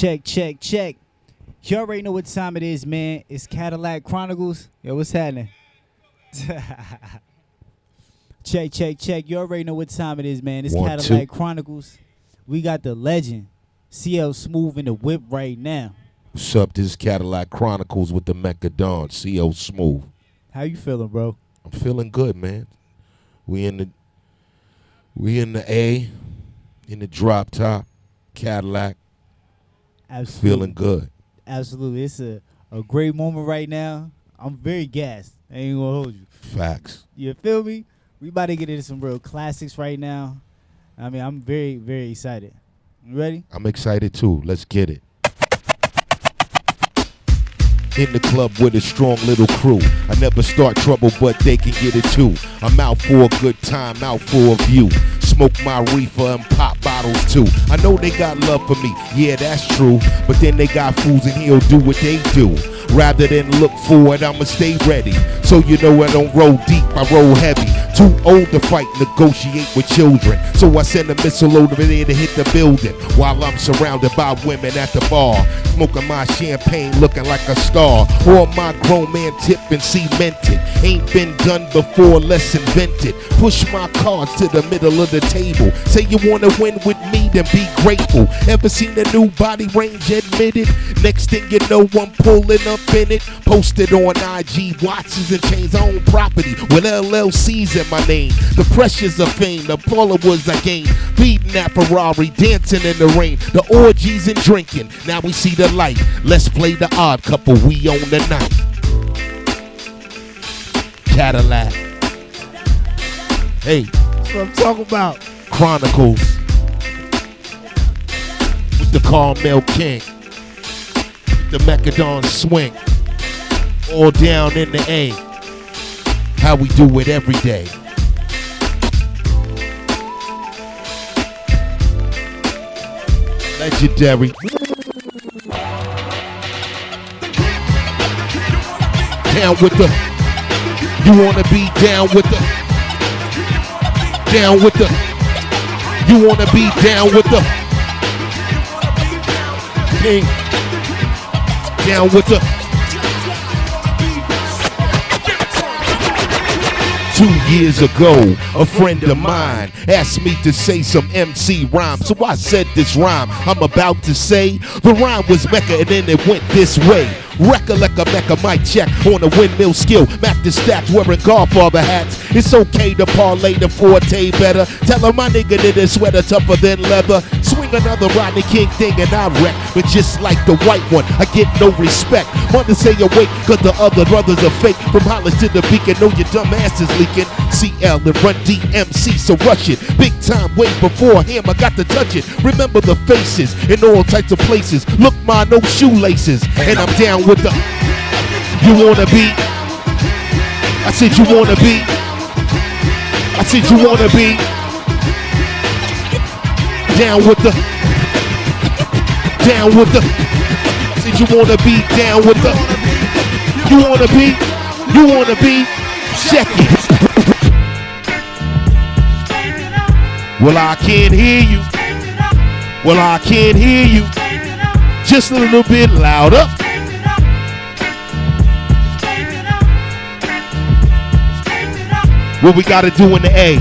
Check, check, check. You already know what time it is, man. It's Cadillac Chronicles. Yo, what's happening? Check, check, check. You already know what time it is, man. It's One, Cadillac two. Chronicles. We got the legend, CL Smooth in the whip right now. What's up? This is Cadillac Chronicles with the Mecca Don, CO Smooth. How you feeling, bro? I'm feeling good, man. We in the A, in the drop top, Cadillac. Absolutely. Feeling good. Absolutely. It's a great moment right now. I'm very gassed. I ain't gonna hold you. Facts. You feel me? We about to get into some real classics right now. I mean, I'm very, very excited. You ready? I'm excited too. Let's get it. In the club with a strong little crew. I never start trouble, but they can get it too. I'm out for a good time, out for a view. Smoke my reefer and pop bottles too. I know they got love for me, yeah, that's true. But then they got fools and he'll do what they do. Rather than look forward, I'ma stay ready. So you know I don't roll deep, I roll heavy. Too old to fight, negotiate with children. So I send a missile over there to hit the building. While I'm surrounded by women at the bar. Smoking my champagne, looking like a star. Or my grown man tip and cemented. Ain't been done before, let's invent it. Push my cards to the middle of the table. Say you wanna win with me, then be grateful. Ever seen a new body range admitted? Next thing you know, I'm pulling up in it. Posted on IG, watches and chains, I own property with LLCs in my name. The pressures of fame, the followers I gain. Beating that Ferrari, dancing in the rain. The orgies and drinking, now we see the light. Let's play the odd couple, we own the night. Cadillac. Hey, That's what I'm talking about. Chronicles. With the Carmel King. With the Macadon swing. All down in the A. How we do it every day. Legendary. Down with the. You wanna be down with the. Down with the. You wanna be down with the. King. Down with the. 2 years ago, a friend of mine asked me to say some MC rhyme. So I said this rhyme I'm about to say. The rhyme was Mecca and then it went this way. Recollect a Mecca mic check on a windmill skill. Map the stats wearing Godfather hats. It's okay to parlay the forte better. Tell him my nigga did a sweater tougher than leather. Swing another Rodney King thing and I wreck. But just like the white one, I get no respect. Mother say awake, cause the other brothers are fake. From Hollis to the Beacon, know your dumb ass is leaking. CL and Run DMC, so rush it. Big time, way before him, I got to touch it. Remember the faces in all types of places. Look, ma, no shoelaces. And I'm down with the. You wanna be? I said you wanna be. I said you wanna be. Down with the. Down with the. I said you wanna be down with the. You wanna be? You wanna be? Check it. Well, I can't hear you. Well, I can't hear you. Just a little bit louder. What we gotta do in the A?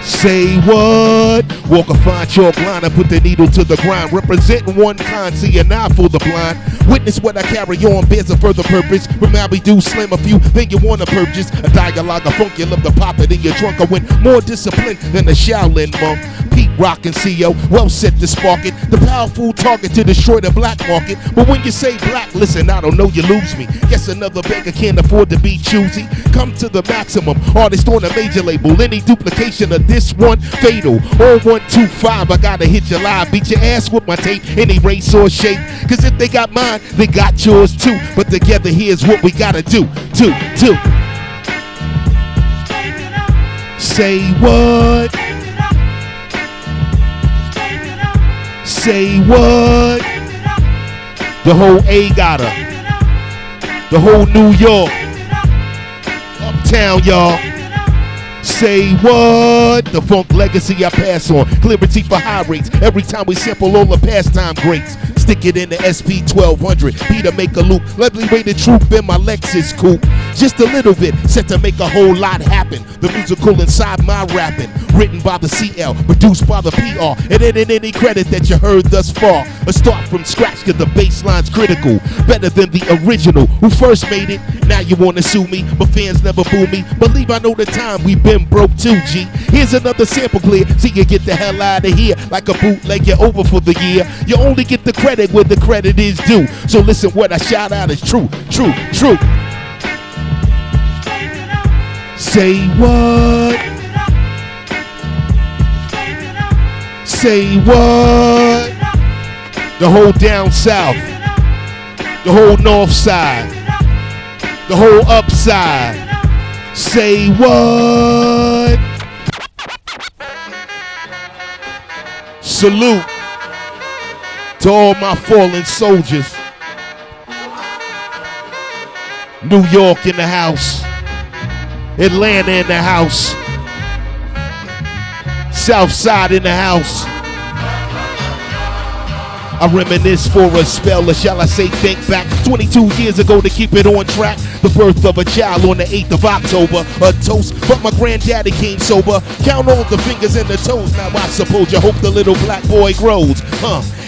Say what? Walk a fine chalk line and put the needle to the grind. Representing one kind, see an eye for the blind. Witness what I carry on, bears a further purpose. Remember we do slim a few, then you wanna purchase. A dialogue, a funk, you love to pop it in your trunk. I went more disciplined than the Shaolin monk. Pete Rock and CEO, well set to spark it. The powerful target to destroy the black market. But when you say black, listen, I don't know, you lose me. Guess another beggar can't afford to be choosy. Come to the maximum, artist on a major label. Any duplication of this one, fatal. All 125, I gotta hit you live. Beat your ass with my tape, any race or shape. Cause if they got mine, they got yours too. But together here's what we gotta do. Two. Say what? Say what? The whole A got her. The whole New York. Uptown, y'all. Say what? The funk legacy I pass on. Clarity for high rates. Every time we sample all the pastime greats. Stick it in the SP 1200. Peter make a loop. Lovely way to troop in my Lexus coupe. Just a little bit, set to make a whole lot happen. The musical inside my rapping. Written by the CL, produced by the PR. It ain't any credit that you heard thus far. A start from scratch cause the bassline's critical. Better than the original who first made it. Now you wanna sue me, but fans never boo me. Believe I know the time we been broke too, G. Here's another sample clear, see you get the hell out of here. Like a bootleg, you're over for the year. You only get the credit where the credit is due. So listen, what I shout out is true, true, true. Say what? Say what? The whole down south, the whole north side, the whole upside. Say what? Salute to all my fallen soldiers. New York in the house. Atlanta in the house. South Side in the house. I reminisce for a spell, or shall I say think back 22 years ago to keep it on track. The birth of a child on the 8th of October. A toast, but my granddaddy came sober. Count all the fingers and the toes. Now I suppose you hope the little black boy grows.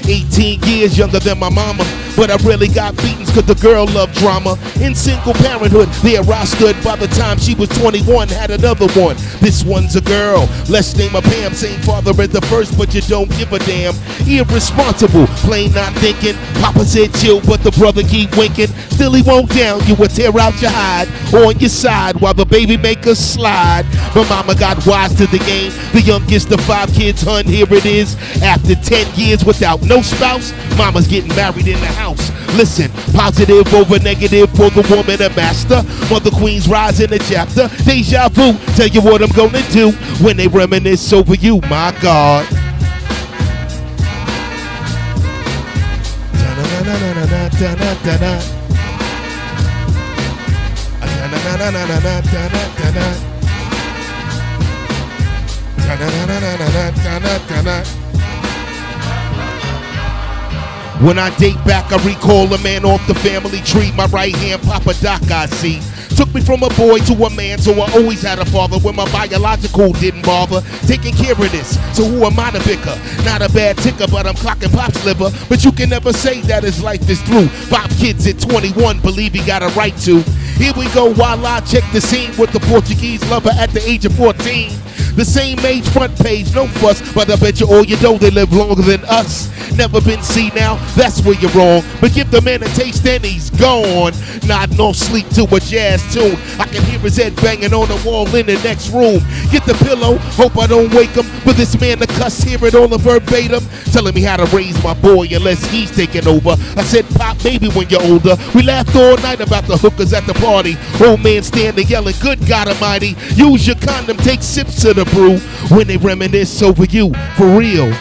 18 years younger than my mama, but I really got beatings cause the girl loved drama. In single parenthood, there I stood. By the time she was 21, had another one. This one's a girl, let's name her Pam. Same father as the first, but you don't give a damn. Irresponsible, plain not thinking. Papa said chill, but the brother keep winking. Still he won't down, you would tear out your hide on your side while the baby make a slide. But mama got wise to the game. The youngest of 5 kids, hun, here it is. After 10 years without no spouse, mama's getting married in the house. Listen, positive over negative for the woman and master. Mother Queen's rise in the chapter. Deja vu, tell you what I'm gonna do when they reminisce over you, my God. When I date back, I recall a man off the family tree. My right hand, Papa Doc, I see. Took me from a boy to a man, so I always had a father when my biological didn't bother taking care of this. So who am I to bicker? Not a bad ticker, but I'm clocking Pop's liver. But you can never say that his life is through. 5 kids at 21, believe he got a right to. Here we go while I check the scene with the Portuguese lover at the age of 14. The same age, front page, no fuss, but I bet you all you know they live longer than us. Never been seen now, that's where you're wrong. But give the man a taste and he's gone. Nodding off sleep to a jazz tune. I can hear his head banging on the wall in the next room. Get the pillow, hope I don't wake him. For this man to cuss, hear it all in verbatim. Telling me how to raise my boy unless he's taking over. I said, Pop, maybe when you're older. We laughed all night about the hookers at the party. Old man standing yelling, good God Almighty. Use your condom, take sips to the brew. When they reminisce over you, for real.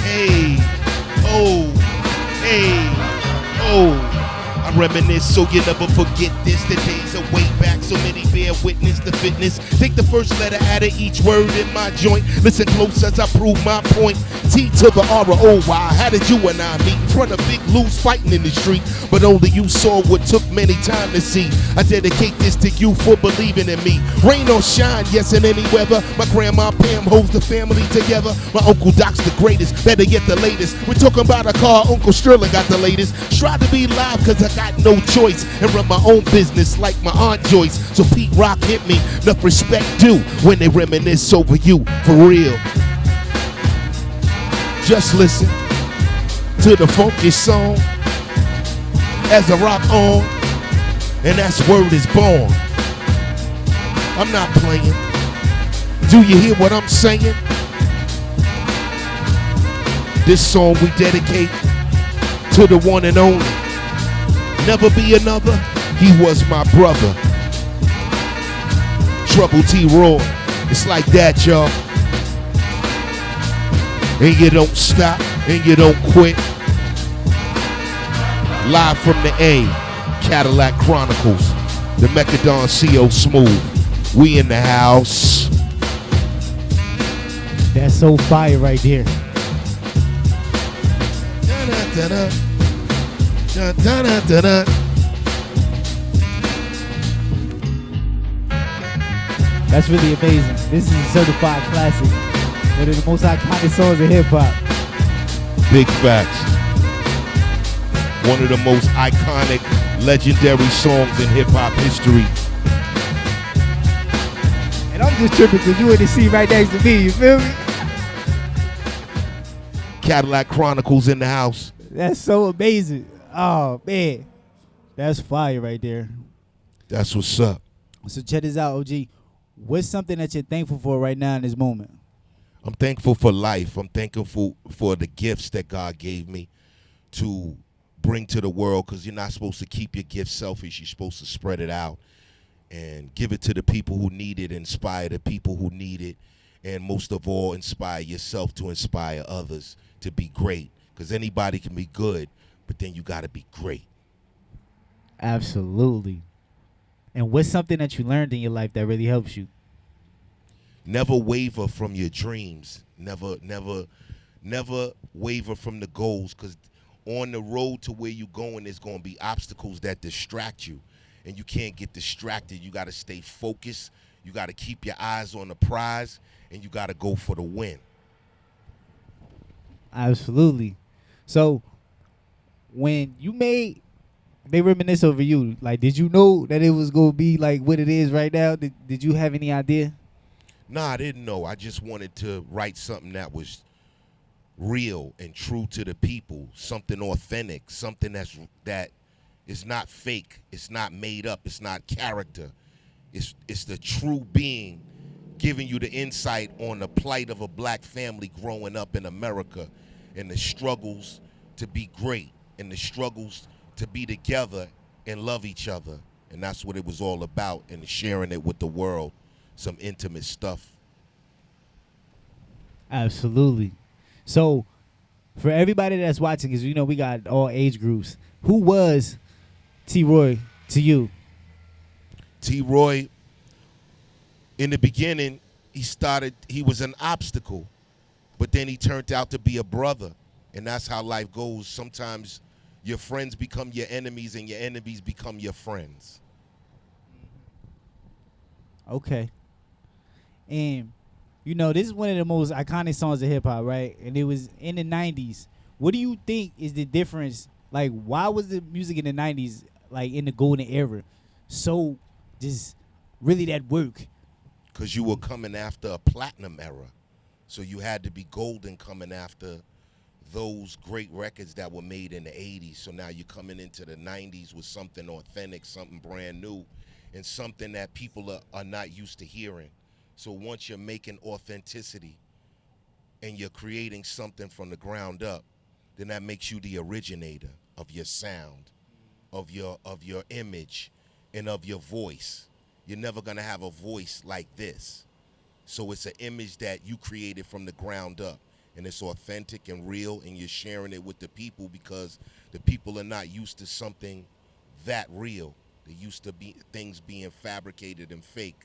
Hey, oh, hey, oh. I reminisce so you never forget this. The days are way back, so many bear witness the fitness. Take the first letter out of each word in my joint. Listen close as I prove my point. T to the R-O-Y. How did you and I meet? In front of Big Lou's fighting in the street. But only you saw what took many time to see. I dedicate this to you for believing in me. Rain or shine, yes, in any weather. My grandma Pam holds the family together. My Uncle Doc's the greatest, better yet the latest. We're talking about a car, Uncle Sterling got the latest. Try to be live cause I got no choice. And run my own business like my Aunt Joyce. So Pete Rock hit me, enough respect due when they reminisce over you, for real. Just listen to the funky song as I rock on, and that's word is born. I'm not playing. Do you hear what I'm saying? This song we dedicate to the one and only. Never be another, he was my brother. Trouble T. Roy, it's like that, y'all. and you don't stop, and you don't quit. Live from the A, Cadillac Chronicles, the Mechadon CO Smooth. We in the house. That's so fire right there. Da-da-da-da. Da-da-da-da-da. That's really amazing. This is a certified classic. One of the most iconic songs in hip hop. Big facts. One of the most iconic, legendary songs in hip hop history. And I'm just tripping because you in the seat right next to me. You feel me? Cadillac Chronicles in the house. That's so amazing. Oh, man. That's fire right there. That's what's up. So check this out, OG. What's something that you're thankful for right now in this moment? I'm thankful for life. I'm thankful for the gifts that God gave me to bring to the world, because you're not supposed to keep your gift selfish. You're supposed to spread it out and give it to the people who need it, inspire the people who need it, and most of all, inspire yourself to inspire others to be great, because anybody can be good, but then you got to be great. Absolutely. And what's something that you learned in your life that really helps you? Never waver from your dreams. Never waver from the goals, because on the road to where you're going, there's going to be obstacles that distract you, and you can't get distracted. You got to stay focused. You got to keep your eyes on the prize, and you got to go for the win. Absolutely. So when you made They Reminisce over you, like, did you know that it was going to be like what it is right now? Did you have any idea? Nah, I didn't know. I just wanted to write something that was real and true to the people, something authentic, something that is not fake, it's not made up, it's not character. It's the true being giving you the insight on the plight of a black family growing up in America, and the struggles to be great, and the struggles to be together and love each other. And that's what it was all about, and sharing it with the world, some intimate stuff. Absolutely. So for everybody that's watching, because we got all age groups, who was T. Roy to you? T. Roy, in the beginning, he was an obstacle, but then he turned out to be a brother. And that's how life goes. Sometimes your friends become your enemies, and your enemies become your friends. Okay. And this is one of the most iconic songs of hip hop, right? And it was in the 90s. What do you think is the difference? Like, why was the music in the 90s, like in the golden era, so just really that work? Because you were coming after a platinum era. So you had to be golden coming after those great records that were made in the 80s. So now you're coming into the 90s with something authentic, something brand new, and something that people are not used to hearing. So once you're making authenticity and you're creating something from the ground up, then that makes you the originator of your sound, of your image, and of your voice. You're never gonna have a voice like this. So it's an image that you created from the ground up, and it's authentic and real, and you're sharing it with the people, because the people are not used to something that real. They're used to things being fabricated and fake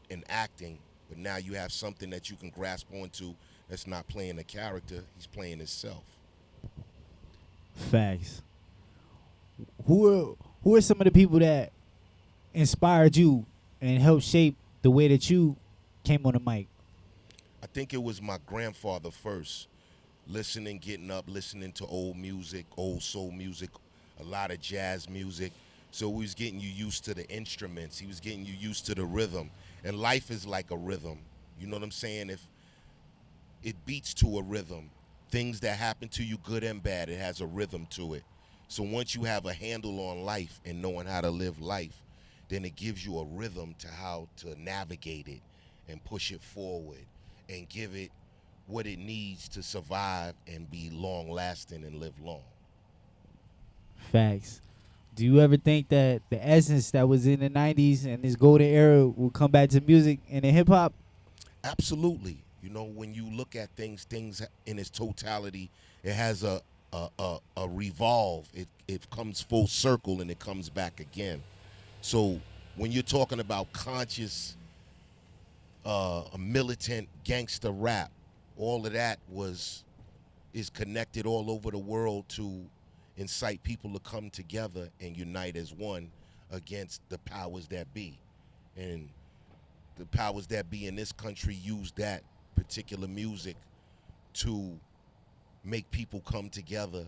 and acting, but now you have something that you can grasp onto that's not playing a character, he's playing himself. Facts. Who are some of the people that inspired you and helped shape the way that you came on the mic? I think it was my grandfather first, getting up, listening to old music, old soul music, a lot of jazz music. So he was getting you used to the instruments. He was getting you used to the rhythm. And life is like a rhythm. You know what I'm saying? If it beats to a rhythm, things that happen to you, good and bad, it has a rhythm to it. So once you have a handle on life and knowing how to live life, then it gives you a rhythm to how to navigate it and push it forward and give it what it needs to survive and be long lasting and live long. Facts. Do you ever think that the essence that was in the 90s and this golden era will come back to music and in hip hop? Absolutely. You know, when you look at things in its totality, it has a revolve. It comes full circle and it comes back again. So when you're talking about conscious, a militant gangster rap, all of that is connected all over the world to incite people to come together and unite as one against the powers that be. And the powers that be in this country use that particular music to make people come together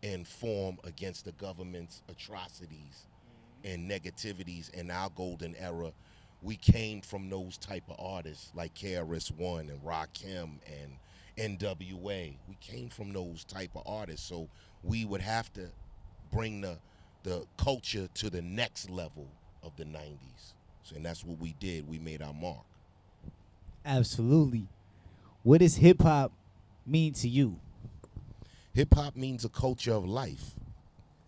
and form against the government's atrocities and negativities. In our golden era, we came from those type of artists like KRS-One and Rakim and NWA. We came from those type of artists, so we would have to bring the culture to the next level of the 90s. So, and that's what we did. We made our mark. Absolutely. What does hip hop mean to you? Hip hop means a culture of life,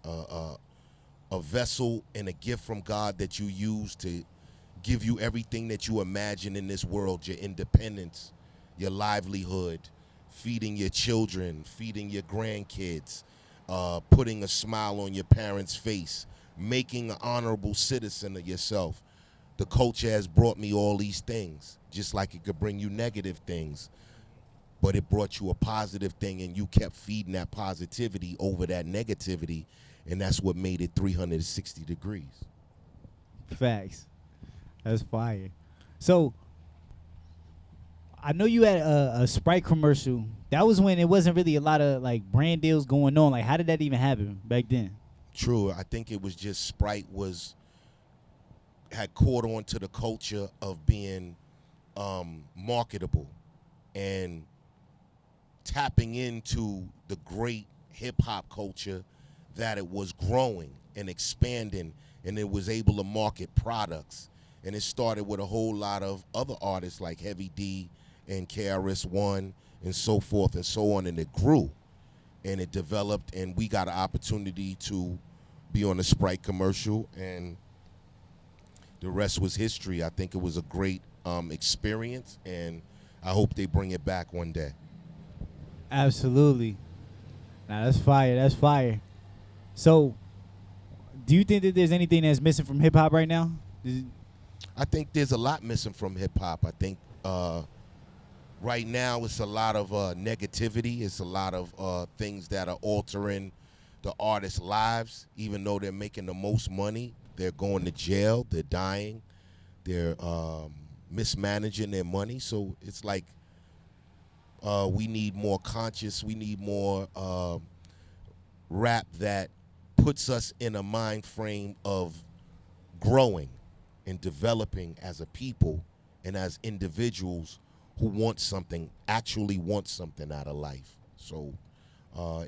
a vessel and a gift from God that you use to give you everything that you imagine in this world: your independence, your livelihood, feeding your children, feeding your grandkids, putting a smile on your parents' face, making an honorable citizen of yourself. The culture has brought me all these things, just like it could bring you negative things, but it brought you a positive thing, and you kept feeding that positivity over that negativity, and that's what made it 360 degrees. Facts. That's fire. So I know you had a Sprite commercial. That was when it wasn't really a lot of like brand deals going on. Like, how did that even happen back then? True, I think it was just Sprite had caught on to the culture of being marketable and tapping into the great hip hop culture that it was growing and expanding, and it was able to market products. And it started with a whole lot of other artists like Heavy D and KRS-One and so forth and so on, and it grew and it developed, and we got an opportunity to be on a Sprite commercial, and the rest was history. I think it was a great experience, and I hope they bring it back one day. Absolutely. Now that's fire. That's fire. So, do you think that there's anything that's missing from hip hop right now? I think there's a lot missing from hip hop. I think right now it's a lot of negativity. It's a lot of things that are altering the artists' lives. Even though they're making the most money, they're going to jail. They're dying. They're mismanaging their money. So it's like we need more conscious. We need more rap that puts us in a mind frame of growing and developing as a people and as individuals who want something, actually want something out of life. So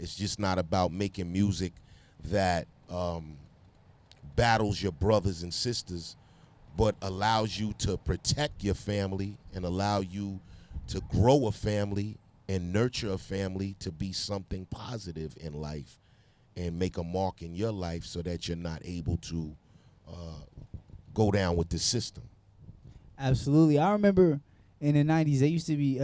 it's just not about making music that battles your brothers and sisters, but allows you to protect your family and allow you to grow a family and nurture a family to be something positive in life and make a mark in your life so that you're not able to go down with the system. Absolutely. I remember in the 90s there used to be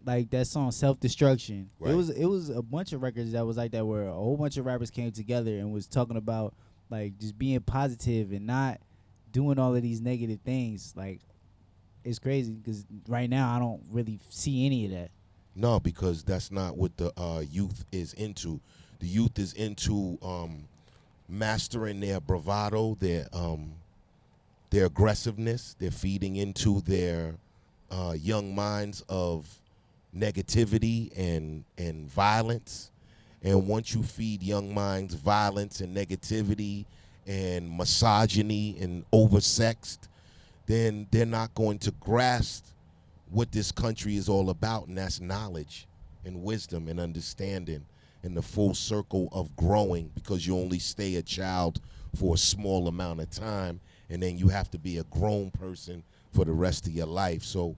like that song Self Destruction. Right. It was a bunch of records that was like that, where a whole bunch of rappers came together and was talking about like just being positive and not doing all of these negative things. Like, it's crazy because right now I don't really see any of that. No, because that's not what the youth is into. The youth is into mastering their bravado, their aggressiveness. They're feeding into their young minds of negativity and violence. And once you feed young minds violence and negativity and misogyny and oversexed, then they're not going to grasp what this country is all about, and that's knowledge and wisdom and understanding and the full circle of growing, because you only stay a child for a small amount of time, and then you have to be a grown person for the rest of your life. So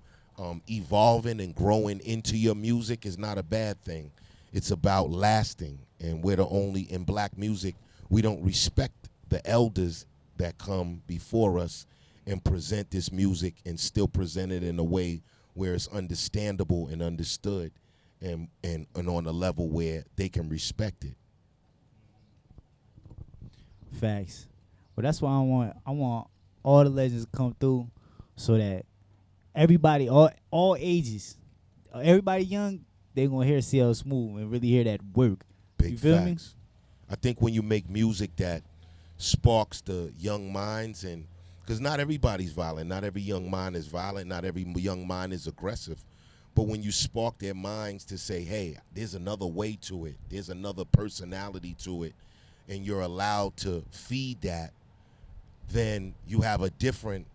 evolving and growing into your music is not a bad thing. It's about lasting, and we're the only, in black music, we don't respect the elders that come before us and present this music and still present it in a way where it's understandable and understood, and on a level where they can respect it. Facts. Well, that's why I want all the legends to come through, so that everybody, all ages, everybody young, they gonna hear CL Smooth and really hear that work. You Big feel me? facts. I think when you make music that sparks the young minds, and because not everybody's violent, not every young mind is violent, not every young mind is aggressive, but when you spark their minds to say, hey, there's another way to it, there's another personality to it, and you're allowed to feed that, then you have a different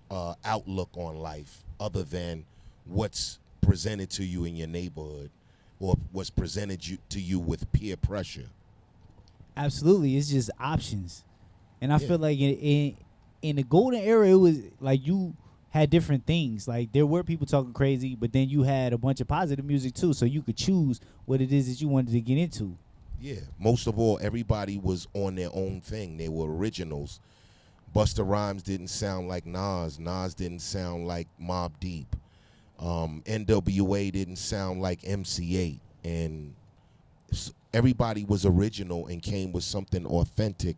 outlook on life other than what's presented to you in your neighborhood or what's presented to you with peer pressure. Absolutely, it's just options, and I Yeah. feel like in the golden era, it was like you had different things. Like there were people talking crazy, but then you had a bunch of positive music too, so you could choose what it is that you wanted to get into. Yeah, most of all, everybody was on their own thing. They were originals. Busta Rhymes didn't sound like Nas. Nas didn't sound like Mobb Deep. NWA didn't sound like MC8. And everybody was original and came with something authentic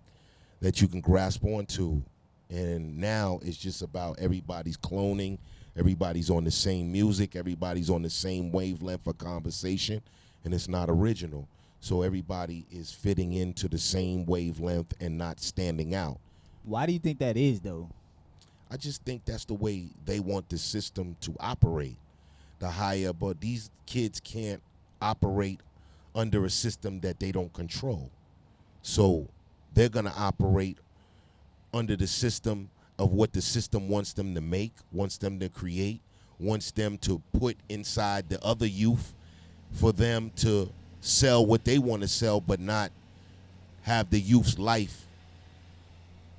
that you can grasp onto. And now it's just about everybody's cloning. Everybody's on the same music. Everybody's on the same wavelength of conversation. And it's not original. So everybody is fitting into the same wavelength and not standing out. Why do you think that is, though? I just think that's the way they want the system to operate. The higher, but these kids can't operate under a system that they don't control. So they're going to operate under the system of what the system wants them to make, wants them to create, wants them to put inside the other youth for them to sell what they want to sell, but not have the youth's life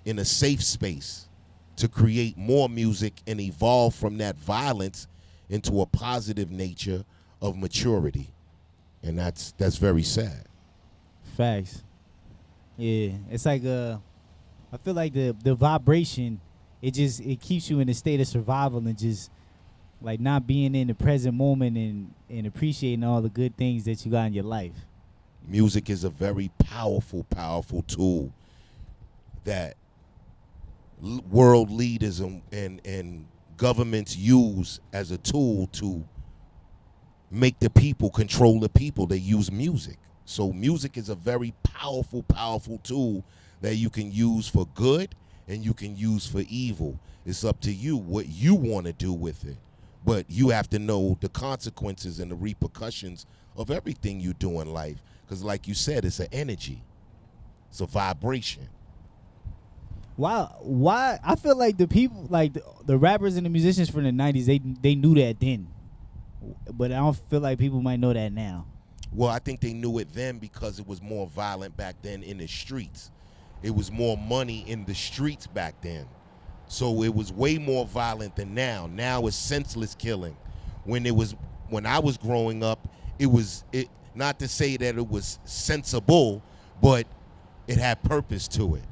in a safe space to create more music and evolve from that violence into a positive nature of maturity. And that's very sad. Facts. Yeah, it's like I feel like the vibration, it keeps you in a state of survival and just like not being in the present moment and appreciating all the good things that you got in your life. Music is a very powerful, powerful tool that world leaders and governments use as a tool to make the people control the people. They use music. So music is a very powerful, powerful tool that you can use for good and you can use for evil. It's up to you what you want to do with it. But you have to know the consequences and the repercussions of everything you do in life. Because like you said, it's an energy. It's a vibration. Why I feel like the people, like the rappers and the musicians from the 90s, they knew that then. But I don't feel like people might know that now. Well, I think they knew it then because it was more violent back then in the streets. It was more money in the streets back then. So it was way more violent than now. Now it's senseless killing. When I was growing up, it not to say that it was sensible, but it had purpose to it.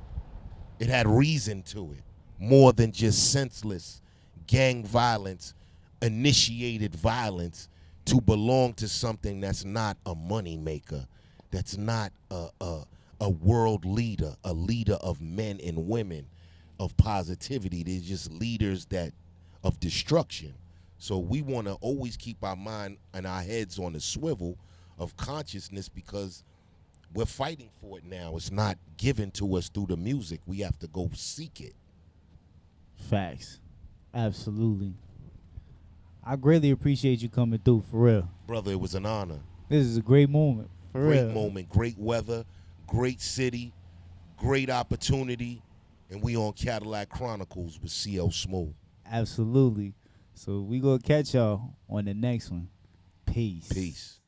It had reason to it. More than just senseless gang violence, initiated violence to belong to something that's not a money maker, that's not a world leader, a leader of men and women of positivity. They're just leaders of destruction. So we want to always keep our mind and our heads on the swivel of consciousness because we're fighting for it now. It's not given to us through the music. We have to go seek it. Facts. Absolutely. I greatly appreciate you coming through, for real. Brother, it was an honor. This is a great moment, for real. Great moment, great weather, great city, great opportunity, and we on Cadillac Chronicles with CL Smooth. Absolutely. So we gonna catch y'all on the next one. Peace. Peace.